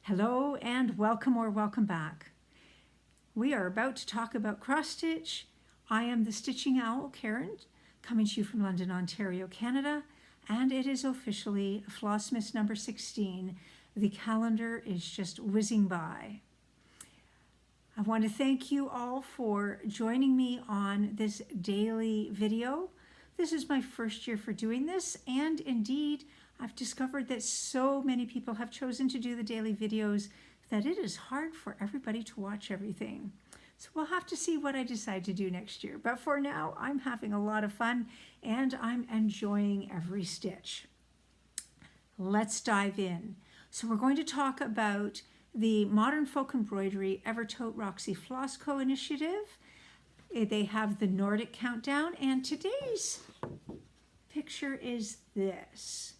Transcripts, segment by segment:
Hello and welcome or welcome back. We are about to talk about cross stitch. I am the Stitching Owl, Karen, coming to you from London, Ontario, Canada, and it is officially Flossmas number 16. The calendar is just whizzing by. I want to thank you all for joining me on this daily video. This is my first year for doing this, and indeed, I've discovered that so many people have chosen to do the daily videos that it is hard for everybody to watch everything. So we'll have to see what I decide to do next year. But for now, I'm having a lot of fun and I'm enjoying every stitch. Let's dive in. So we're going to talk about the Modern Folk Embroidery Evertote Roxy Floss Co initiative. They have the Nordic countdown, and today's picture is this.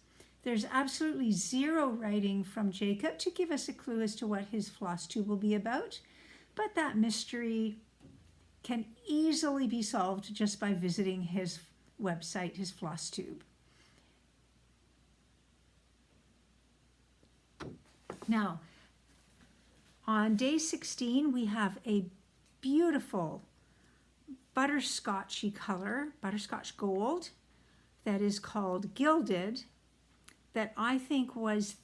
There's absolutely zero writing from Jacob to give us a clue as to what his floss tube will be about, but that mystery can easily be solved just by visiting his website, his floss tube. Now, on day 16, we have a beautiful butterscotchy color, butterscotch gold, that is called Gilded, that I think was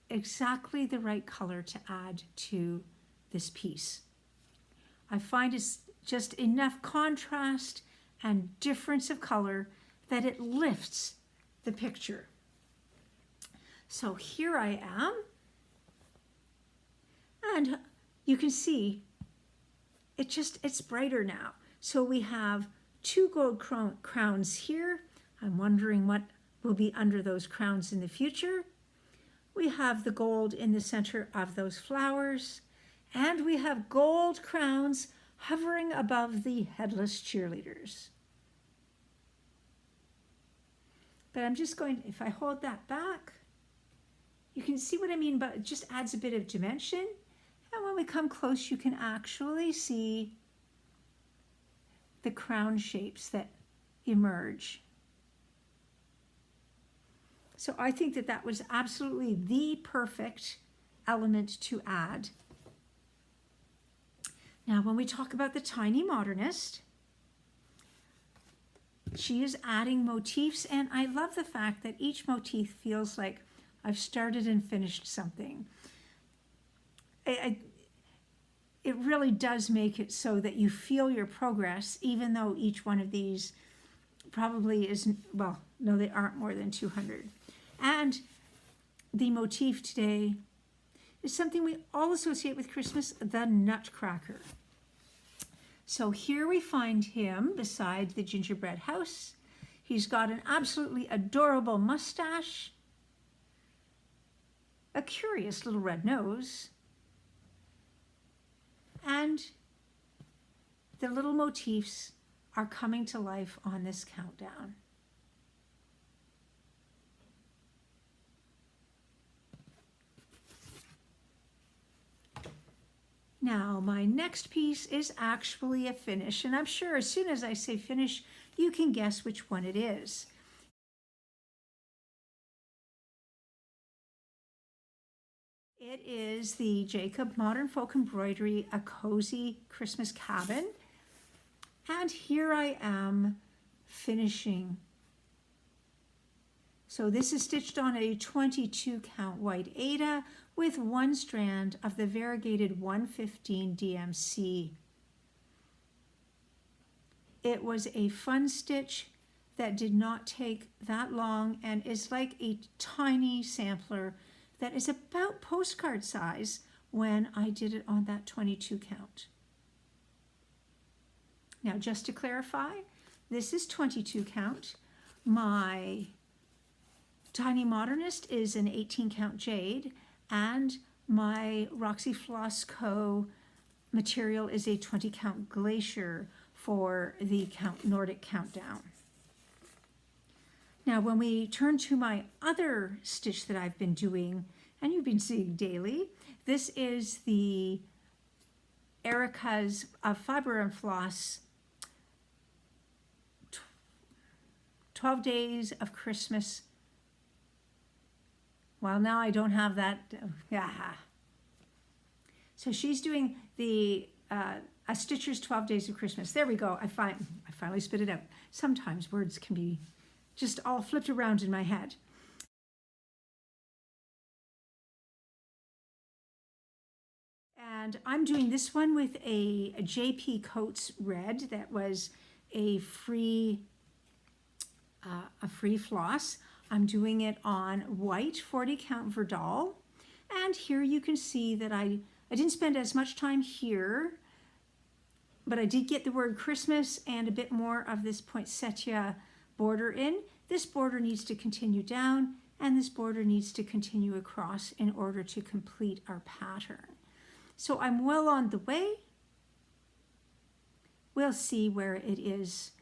exactly the right color to add to this piece. I find it's just enough contrast and difference of color that it lifts the picture. So here I am, and you can see it's brighter now. So we have two gold crowns here. I'm wondering what will be under those crowns in the future. We have the gold in the center of those flowers, and we have gold crowns hovering above the headless cheerleaders. But I'm just going, if I hold that back, you can see what I mean, but it just adds a bit of dimension. And when we come close, you can actually see the crown shapes that emerge. So I think that that was absolutely the perfect element to add. Now, when we talk about the tiny modernist, she is adding motifs, and I love the fact that each motif feels like I've started and finished something. It really does make it so that you feel your progress, even though each one of these probably isn't, well, no, they aren't more than 200. And the motif today is something we all associate with Christmas, the Nutcracker. So here we find him beside the gingerbread house. He's got an absolutely adorable mustache, a curious little red nose, and the little motifs are coming to life on this countdown. Now, my next piece is actually a finish, and I'm sure as soon as I say finish, you can guess which one it is. It is the Jacob Modern Folk Embroidery, a Cosy Christmas Cabin, and here I am finishing. So this is stitched on a 22 count white Aida with one strand of the variegated 115 DMC. It was a fun stitch that did not take that long and is like a tiny sampler that is about postcard size when I did it on that 22 count. Now, just to clarify, this is 22 count. My Tiny Modernist is an 18 count jade, and my Roxy Floss Co material is a 20 count glacier for the Nordic countdown. Now, when we turn to my other stitch that I've been doing, and you've been seeing daily, this is the Erica's Fiber and Floss 12 Days of Christmas. Well, now I don't have that. So she's doing the A Stitcher's 12 Days of Christmas. There we go. I finally spit it out. Sometimes words can be just all flipped around in my head. And I'm doing this one with a JP Coates red that was a free floss. I'm doing it on white 40 count Verdal. And here you can see that I didn't spend as much time here, but I did get the word Christmas and a bit more of this poinsettia border in. This border needs to continue down, and this border needs to continue across in order to complete our pattern. So I'm well on the way. We'll see where it is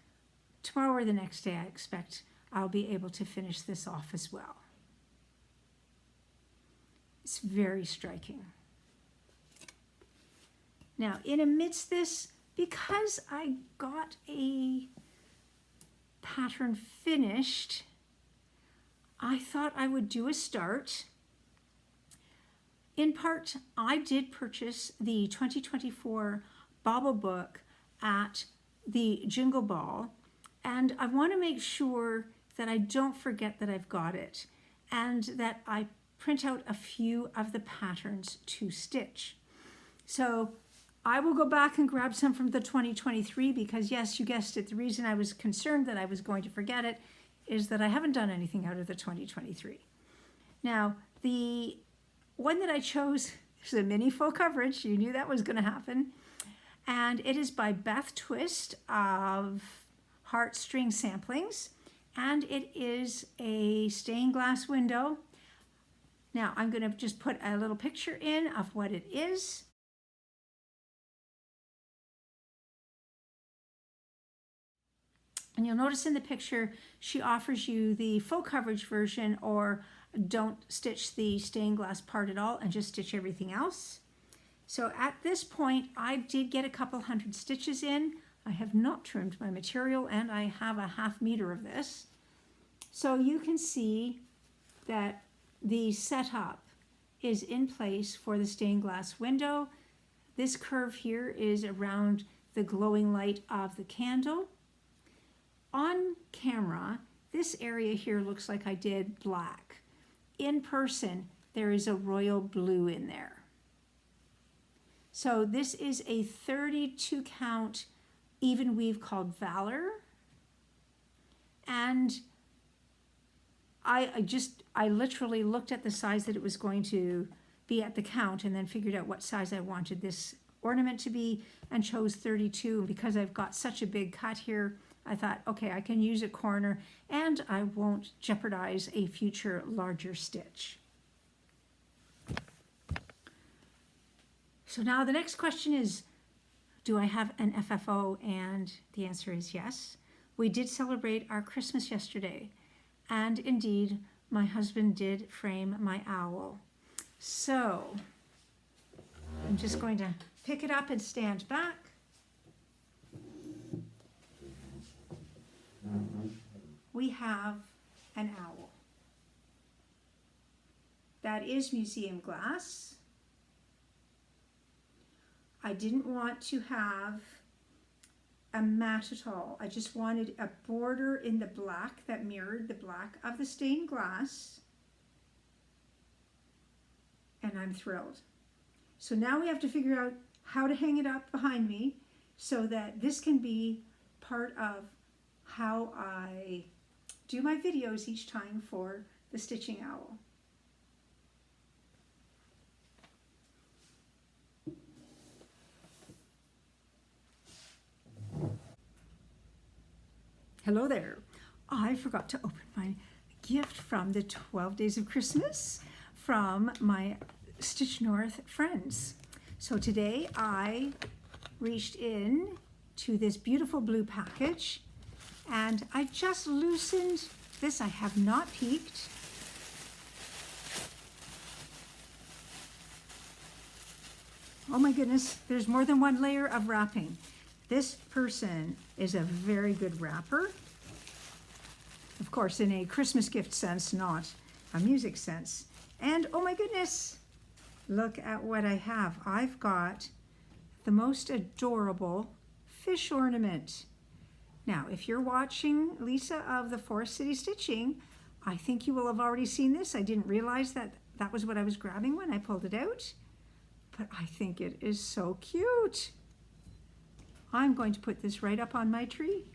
tomorrow or the next day. I expect I'll be able to finish this off as well. It's very striking. Now, in amidst this, because I got a pattern finished, I thought I would do a start. In part, I did purchase the 2024 Bauble book at the Jingle Ball, and I want to make sure that I don't forget that I've got it, and that I print out a few of the patterns to stitch. So I will go back and grab some from the 2023 because, yes, you guessed it, the reason I was concerned that I was going to forget it is that I haven't done anything out of the 2023. Now, the one that I chose is a mini full coverage. You knew that was going to happen. And it is by Beth Twist of Heartstring Samplings. And it is a stained glass window. Now, I'm going to just put a little picture in of what it is. And you'll notice in the picture, she offers you the full coverage version, or don't stitch the stained glass part at all and just stitch everything else. So at this point, I did get a couple hundred stitches in. I have not trimmed my material, and I have a 1/2 meter of this. So you can see that the setup is in place for the stained glass window. This curve here is around the glowing light of the candle. On camera, this area here looks like I did black. In person, there is a royal blue in there. So this is a 32 count even weave called Valor. And I literally looked at the size that it was going to be at the count and then figured out what size I wanted this ornament to be and chose 32. And because I've got such a big cut here, I thought, okay, I can use a corner and I won't jeopardize a future larger stitch. So now the next question is, do I have an FFO? And the answer is yes. We did celebrate our Christmas yesterday. And indeed, my husband did frame my owl. So I'm just going to pick it up and stand back. We have an owl. That is museum glass. I didn't want to have a mat at all. I just wanted a border in the black that mirrored the black of the stained glass. And I'm thrilled. So now we have to figure out how to hang it up behind me so that this can be part of how I do my videos each time for the stitching owl. Hello there. I forgot to open my gift from the 12 Days of Christmas from my Stitch North friends. So today I reached in to this beautiful blue package and I just loosened this. I have not peeked. Oh my goodness, there's more than one layer of wrapping. This person is a very good wrapper. Of course, in a Christmas gift sense, not a music sense. And oh my goodness, Look at what I have. I've got the most adorable fish ornament. Now, if you're watching Lisa of the Forest City Stitching, I think you will have already seen this. I didn't realize that that was what I was grabbing when I pulled it out, but I think it is so cute. I'm going to put this right up on my tree.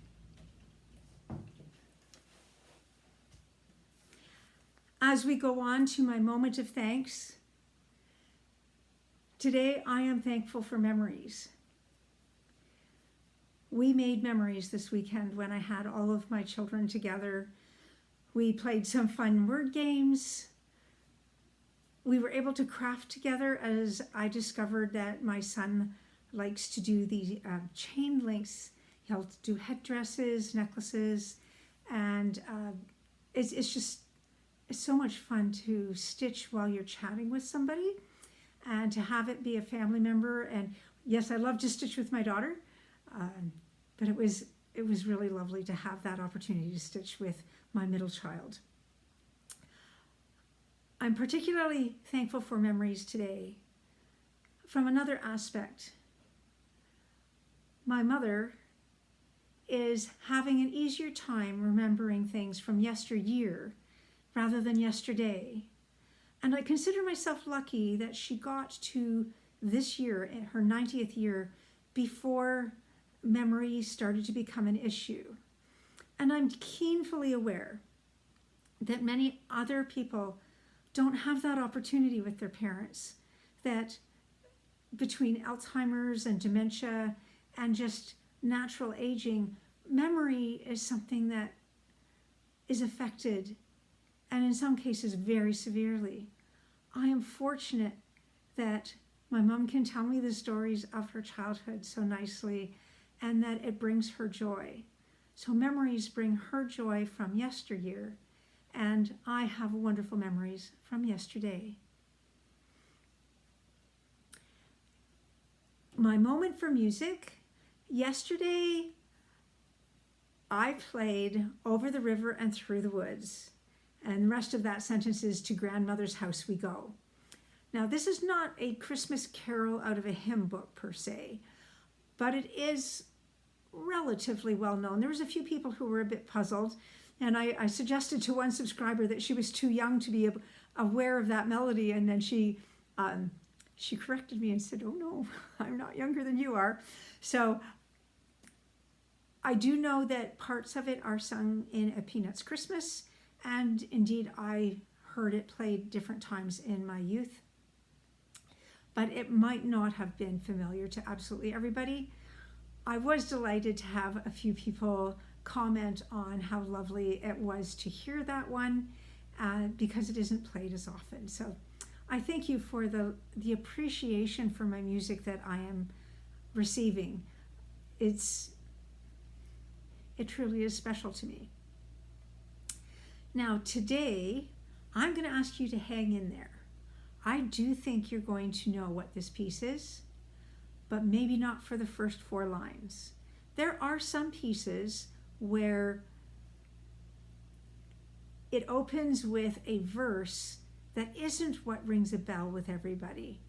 As we go on to my moment of thanks, today I am thankful for memories. We made memories this weekend when I had all of my children together. We played some fun word games. We were able to craft together as I discovered that my son likes to do the chain links. He'll do headdresses, necklaces, and it's so much fun to stitch while you're chatting with somebody and to have it be a family member. And yes, I love to stitch with my daughter, but it was really lovely to have that opportunity to stitch with my middle child. I'm particularly thankful for memories today from another aspect. My mother is having an easier time remembering things from yesteryear rather than yesterday. And I consider myself lucky that she got to this year, in her 90th year, before memory started to become an issue. And I'm keenly aware that many other people don't have that opportunity with their parents, that between Alzheimer's and dementia and just natural aging, memory is something that is affected, and in some cases very severely. I am fortunate that my mom can tell me the stories of her childhood so nicely, and that it brings her joy. So memories bring her joy from yesteryear, and I have wonderful memories from yesterday. My moment for music. Yesterday, I played Over the River and Through the Woods, and the rest of that sentence is To Grandmother's House We Go. Now, this is not a Christmas carol out of a hymn book per se, but it is relatively well known. There was a few people who were a bit puzzled, and I suggested to one subscriber that she was too young to be aware of that melody, and then she corrected me and said, "Oh no, I'm not younger than you are." So I do know that parts of it are sung in A Peanuts Christmas, and indeed I heard it played different times in my youth, but it might not have been familiar to absolutely everybody. I was delighted to have a few people comment on how lovely it was to hear that one, because it isn't played as often. So I thank you for the appreciation for my music that I am receiving. It truly is special to me. Now today, I'm going to ask you to hang in there. I do think you're going to know what this piece is, but maybe not for the first 4 lines. There are some pieces where it opens with a verse that isn't what rings a bell with everybody.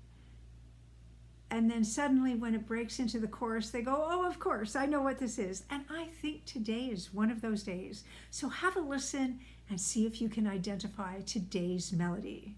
And then suddenly when it breaks into the chorus, they go, "Oh, of course, I know what this is." And I think today is one of those days. So have a listen and see if you can identify today's melody.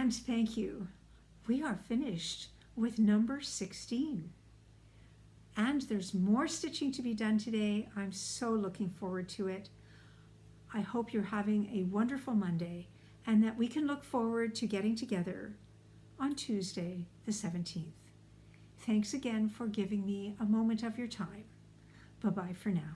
And thank you. We are finished with number 16. And there's more stitching to be done today. I'm so looking forward to it. I hope you're having a wonderful Monday and that we can look forward to getting together on Tuesday, the 17th. Thanks again for giving me a moment of your time. Bye-bye for now.